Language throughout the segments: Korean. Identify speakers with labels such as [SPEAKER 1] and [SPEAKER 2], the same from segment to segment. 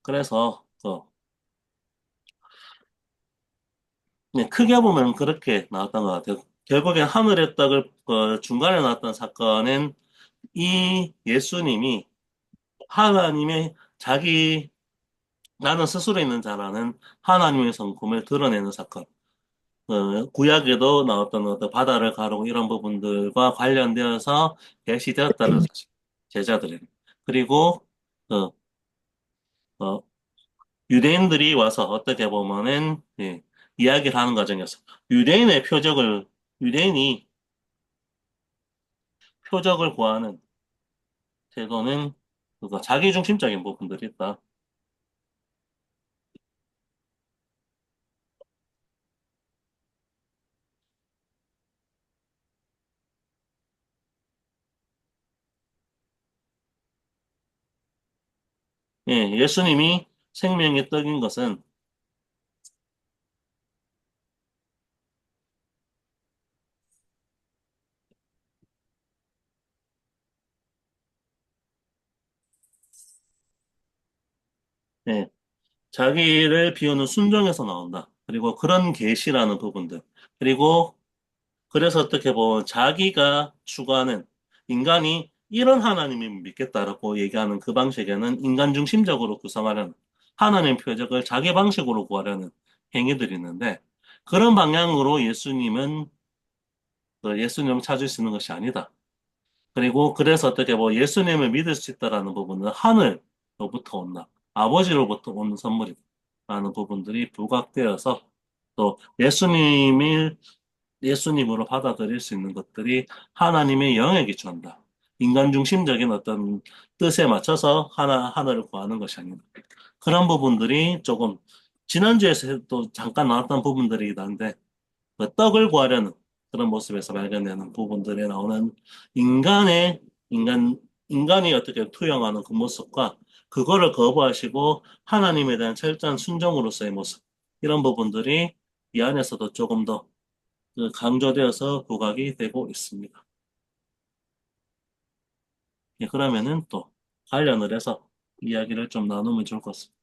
[SPEAKER 1] 그래서 네, 크게 보면 그렇게 나왔던 것 같아요. 결국엔 하늘의 떡을 중간에 나왔던 사건은 이 예수님이 하나님의 자기 나는 스스로 있는 자라는 하나님의 성품을 드러내는 사건. 구약에도 나왔던 어떤 바다를 가르고 이런 부분들과 관련되어서 계시되었다는 사실. 제자들에게. 그리고 어, 어, 유대인들이 와서 어떻게 보면은 이야기를 하는 과정에서 유대인의 유대인이 표적을 구하는 태도는 그거 자기중심적인 부분들이 있다. 예수님이 생명의 떡인 것은 예, 자기를 비우는 순종에서 나온다. 그리고 그런 계시라는 부분들. 그리고 그래서 어떻게 보면 자기가 추구하는 인간이 이런 하나님을 믿겠다라고 얘기하는 그 방식에는 인간 중심적으로 구성하려는 하나님 표적을 자기 방식으로 구하려는 행위들이 있는데 그런 방향으로 예수님은 예수님을 찾을 수 있는 것이 아니다. 그리고 그래서 어떻게 뭐 예수님을 믿을 수 있다라는 부분은 하늘로부터 온다. 아버지로부터 오는 선물이다. 라는 부분들이 부각되어서 또 예수님으로 받아들일 수 있는 것들이 하나님의 영에 기초한다. 인간 중심적인 어떤 뜻에 맞춰서 하나를 구하는 것이 아니다. 그런 부분들이 조금 지난주에서 또 잠깐 나왔던 부분들이긴 한데 그 떡을 구하려는 그런 모습에서 발견되는 부분들에 나오는 인간의 인간이 어떻게 투영하는 그 모습과 그거를 거부하시고 하나님에 대한 철저한 순종으로서의 모습 이런 부분들이 이 안에서도 조금 더 강조되어서 부각이 되고 있습니다. 그러면은 또 관련을 해서 이야기를 좀 나누면 좋을 것 같습니다.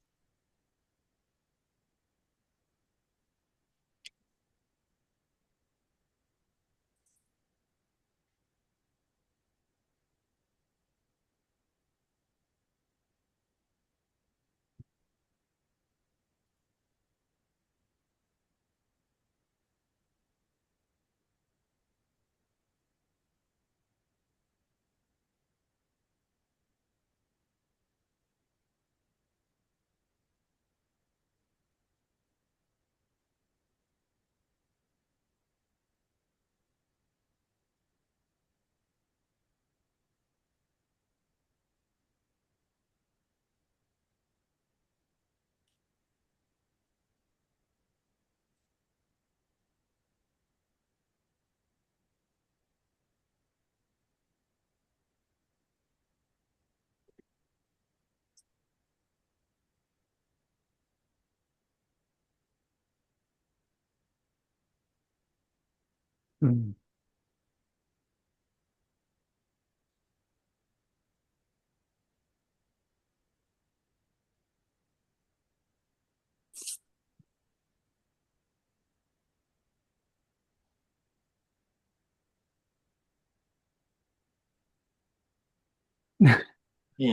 [SPEAKER 2] 음,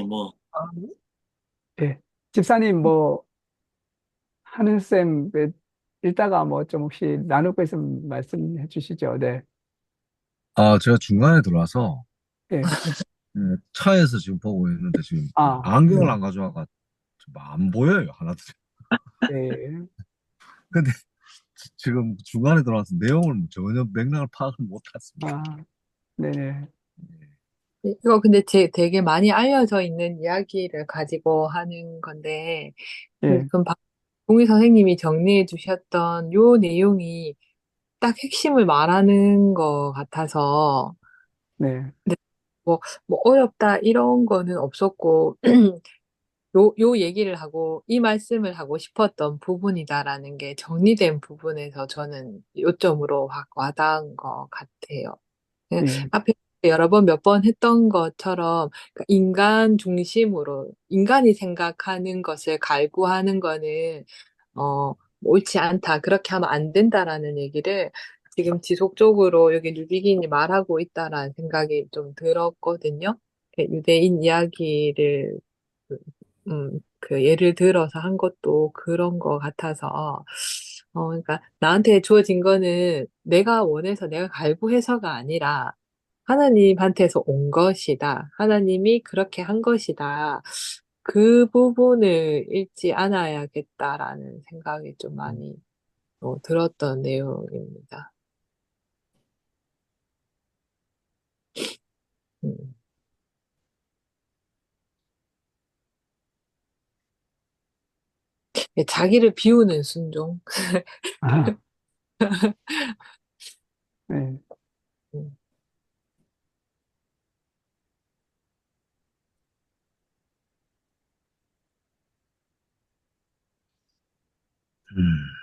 [SPEAKER 1] 뭐,
[SPEAKER 2] 아, 예. 집사님, 뭐, 하늘쌤, 읽다가 뭐 좀 혹시 나눌 거 있으면 말씀해 주시죠. 네.
[SPEAKER 3] 아, 제가 중간에 들어와서
[SPEAKER 2] 예.
[SPEAKER 3] 차에서 지금 보고 있는데 지금
[SPEAKER 2] 아,
[SPEAKER 3] 안경을
[SPEAKER 2] 네.
[SPEAKER 3] 안 가져와가 안 보여요, 하나도.
[SPEAKER 2] 네.
[SPEAKER 3] 근데 지금 중간에 들어와서 내용을 전혀 맥락을 파악을 못 했습니다.
[SPEAKER 2] 아, 네네.
[SPEAKER 4] 이거 근데 되게 많이 알려져 있는 이야기를 가지고 하는 건데,
[SPEAKER 2] 예.
[SPEAKER 4] 지금 박동희 선생님이 정리해 주셨던 요 내용이 딱 핵심을 말하는 것 같아서,
[SPEAKER 2] 네.
[SPEAKER 4] 네, 뭐, 뭐 어렵다 이런 거는 없었고, 요 얘기를 하고, 이 말씀을 하고 싶었던 부분이다라는 게 정리된 부분에서 저는 요점으로 확 와닿은 것 같아요. 네,
[SPEAKER 2] 예.
[SPEAKER 4] 앞에 여러 번 몇 번 했던 것처럼 그러니까 인간 중심으로 인간이 생각하는 것을 갈구하는 거는 옳지 않다. 그렇게 하면 안 된다라는 얘기를 지금 지속적으로 여기 뉴비긴이 말하고 있다라는 생각이 좀 들었거든요. 그 유대인 이야기를 그, 그 예를 들어서 한 것도 그런 것 같아서 그러니까 나한테 주어진 거는 내가 원해서 내가 갈구해서가 아니라 하나님한테서 온 것이다. 하나님이 그렇게 한 것이다. 그 부분을 잊지 않아야겠다라는 생각이 좀 많이 들었던 내용입니다. 음. 자기를 비우는 순종.
[SPEAKER 2] 아, 네.
[SPEAKER 4] 음.
[SPEAKER 3] 음.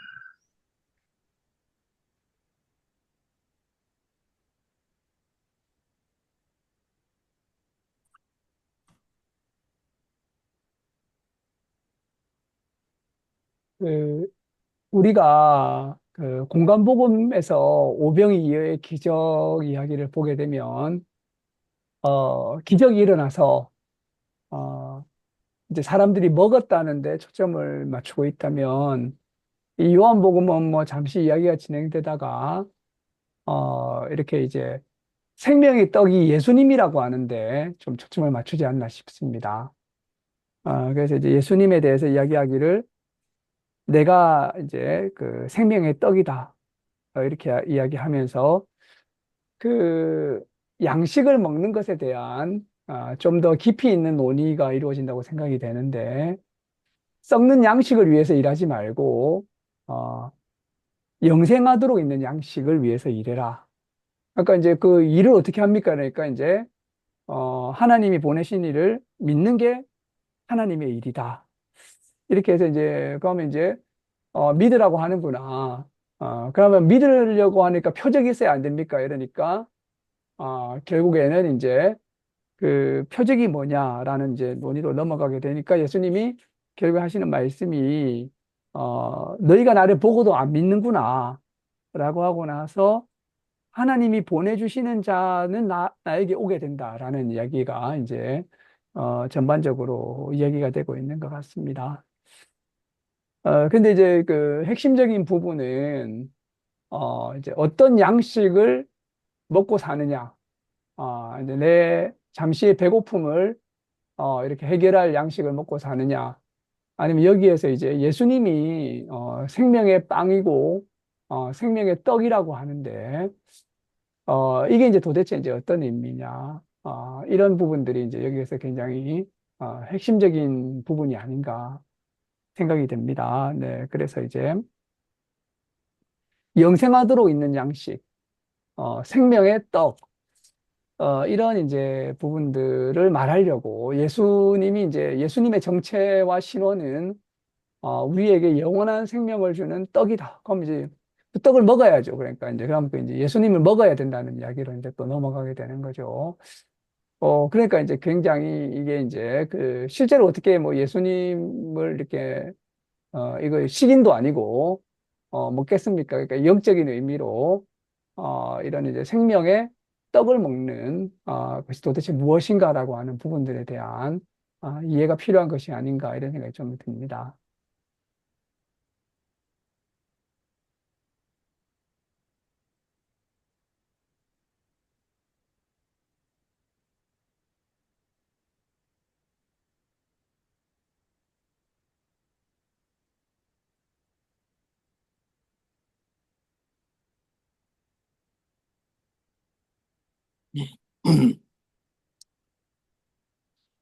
[SPEAKER 2] 그, 우리가 그 공간복음에서 오병이어의 기적 이야기를 보게 되면, 기적이 일어나서, 어, 이제 사람들이 먹었다는데 초점을 맞추고 있다면, 이 요한복음은 뭐 잠시 이야기가 진행되다가, 이렇게 이제 생명의 떡이 예수님이라고 하는데 좀 초점을 맞추지 않나 싶습니다. 그래서 이제 예수님에 대해서 이야기하기를 내가 이제 그 생명의 떡이다. 이렇게 이야기하면서 그 양식을 먹는 것에 대한 좀 더 깊이 있는 논의가 이루어진다고 생각이 되는데 썩는 양식을 위해서 일하지 말고 어, 영생하도록 있는 양식을 위해서 일해라. 그러니까 이제 그 일을 어떻게 합니까? 그러니까 이제 하나님이 보내신 일을 믿는 게 하나님의 일이다. 이렇게 해서 이제 그러면 이제 믿으라고 하는구나. 그러면 믿으려고 하니까 표적이 있어야 안 됩니까? 이러니까 결국에는 이제 그 표적이 뭐냐라는 이제 논의로 넘어가게 되니까 예수님이 결국 하시는 말씀이 너희가 나를 보고도 안 믿는구나 라고 하고 나서 하나님이 보내주시는 자는 나에게 오게 된다라는 이야기가 이제 전반적으로 이야기가 되고 있는 것 같습니다. 근데 이제 그 핵심적인 부분은 이제 어떤 양식을 먹고 사느냐, 이제 내 잠시의 배고픔을 이렇게 해결할 양식을 먹고 사느냐, 아니면 여기에서 이제 예수님이 생명의 빵이고 생명의 떡이라고 하는데 이게 이제 도대체 이제 어떤 의미냐, 이런 부분들이 이제 여기에서 굉장히 핵심적인 부분이 아닌가 생각이 됩니다. 네, 그래서 이제 영생하도록 있는 양식, 생명의 떡, 이런 이제 부분들을 말하려고 예수님이 이제 예수님의 정체와 신호는 우리에게 영원한 생명을 주는 떡이다. 그럼 이제 그 떡을 먹어야죠. 그러니까 이제 그럼 그 이제 예수님을 먹어야 된다는 이야기로 이제 또 넘어가게 되는 거죠. 그러니까 이제 굉장히 이게 이제 그 실제로 어떻게 뭐 예수님을 이렇게 이거 식인도 아니고 먹겠습니까? 그러니까 영적인 의미로 이런 이제 생명의 떡을 먹는 것이 도대체 무엇인가라고 하는 부분들에 대한 이해가 필요한 것이 아닌가 이런 생각이 좀 듭니다.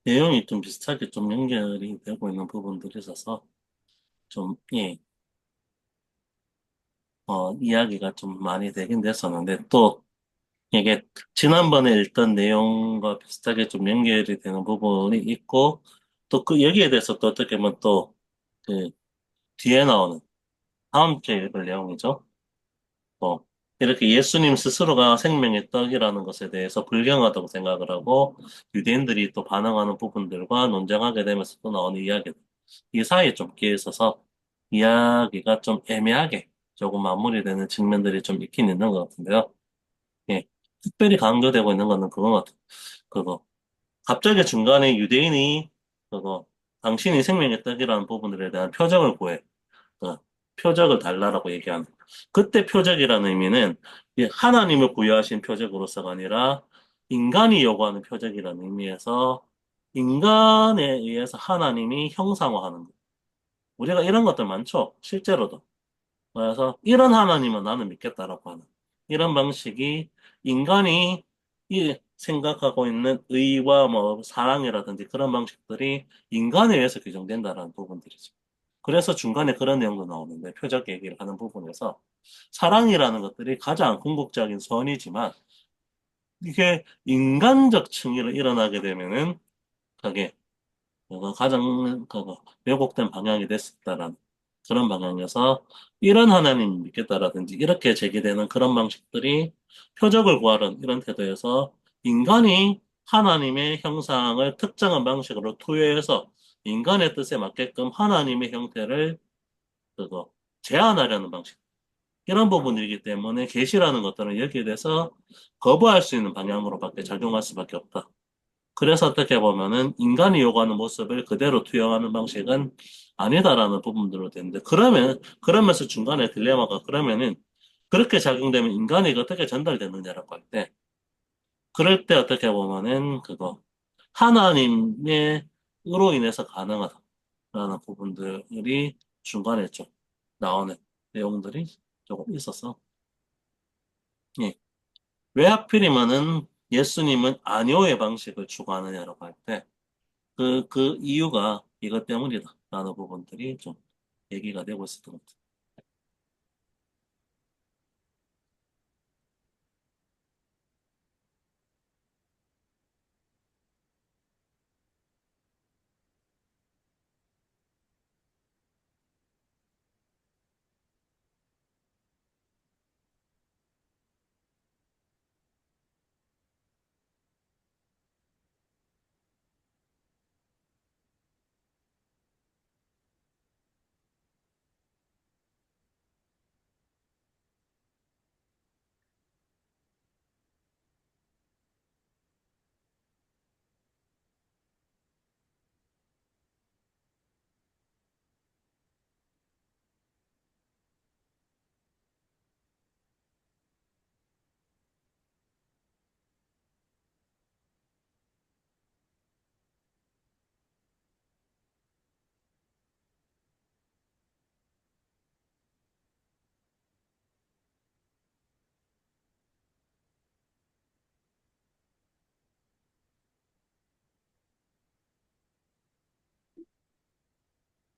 [SPEAKER 1] 내용이 좀 비슷하게 좀 연결이 되고 있는 부분들이 있어서 좀, 예, 이야기가 좀 많이 되긴 됐었는데 또 이게 지난번에 읽던 내용과 비슷하게 좀 연결이 되는 부분이 있고 또 그 여기에 대해서 또 어떻게 보면 또 그 뒤에 나오는 다음 주에 읽을 내용이죠. 또 이렇게 예수님 스스로가 생명의 떡이라는 것에 대해서 불경하다고 생각을 하고 유대인들이 또 반응하는 부분들과 논쟁하게 되면서 또 나오는 이야기들. 이 사이에 좀 끼어 있어서 이야기가 좀 애매하게 조금 마무리되는 측면들이 좀 있긴 있는 것 같은데요. 예. 특별히 강조되고 있는 거는 그거 같아요. 그거. 갑자기 중간에 유대인이 그거 당신이 생명의 떡이라는 부분들에 대한 표적을 구해. 어, 표적을 달라라고 얘기하는. 그때 표적이라는 의미는 이 하나님을 부여하신 표적으로서가 아니라 인간이 요구하는 표적이라는 의미에서 인간에 의해서 하나님이 형상화하는 것. 우리가 이런 것들 많죠? 실제로도. 그래서 이런 하나님은 나는 믿겠다라고 하는 이런 방식이 인간이 이 생각하고 있는 의와 뭐 사랑이라든지 그런 방식들이 인간에 의해서 규정된다라는 부분들이죠. 그래서 중간에 그런 내용도 나오는데 표적 얘기를 하는 부분에서 사랑이라는 것들이 가장 궁극적인 선이지만 이게 인간적 층위로 일어나게 되면은 그게 가장 왜곡된 방향이 됐었다라는 그런 방향이어서 이런 하나님 믿겠다라든지 이렇게 제기되는 그런 방식들이 표적을 구하는 이런 태도에서 인간이 하나님의 형상을 특정한 방식으로 투여해서 인간의 뜻에 맞게끔 하나님의 형태를 그거 제한하려는 방식. 이런 부분이기 때문에 계시라는 것들은 여기에 대해서 거부할 수 있는 방향으로밖에 작용할 수밖에 없다. 그래서 어떻게 보면은 인간이 요구하는 모습을 그대로 투영하는 방식은 아니다라는 부분들로 되는데 그러면서 중간에 딜레마가 그러면은 그렇게 작용되면 인간이 어떻게 전달되느냐라고 할 때 그럴 때 어떻게 보면은 그거 하나님의 으로 인해서 가능하다라는 부분들이 중간에 좀 나오는 내용들이 조금 있어서 예. 왜 하필이면은 예수님은 아뇨의 방식을 추구하느냐라고 할 때 그 이유가 이것 때문이다. 라는 부분들이 좀 얘기가 되고 있었던 것 같아요.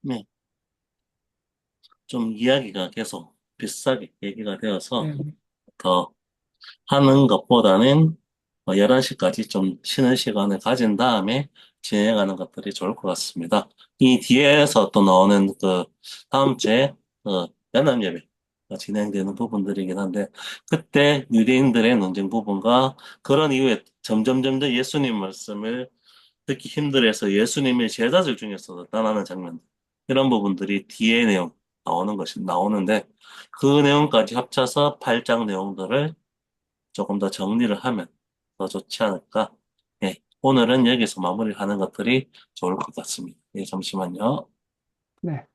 [SPEAKER 1] 네. 좀 이야기가 계속 비슷하게 얘기가 되어서
[SPEAKER 2] 네.
[SPEAKER 1] 더 하는 것보다는 11시까지 좀 쉬는 시간을 가진 다음에 진행하는 것들이 좋을 것 같습니다. 이 뒤에서 또 나오는 그 다음 주에 연합 예배가 진행되는 부분들이긴 한데 그때 유대인들의 논쟁 부분과 그런 이후에 점점 예수님 말씀을 듣기 힘들어서 예수님의 제자들 중에서도 떠나는 장면 이런 부분들이 뒤에 내용 나오는데 그 내용까지 합쳐서 8장 내용들을 조금 더 정리를 하면 더 좋지 않을까. 예, 오늘은 여기서 마무리하는 것들이 좋을 것 같습니다. 예, 잠시만요.
[SPEAKER 2] 네.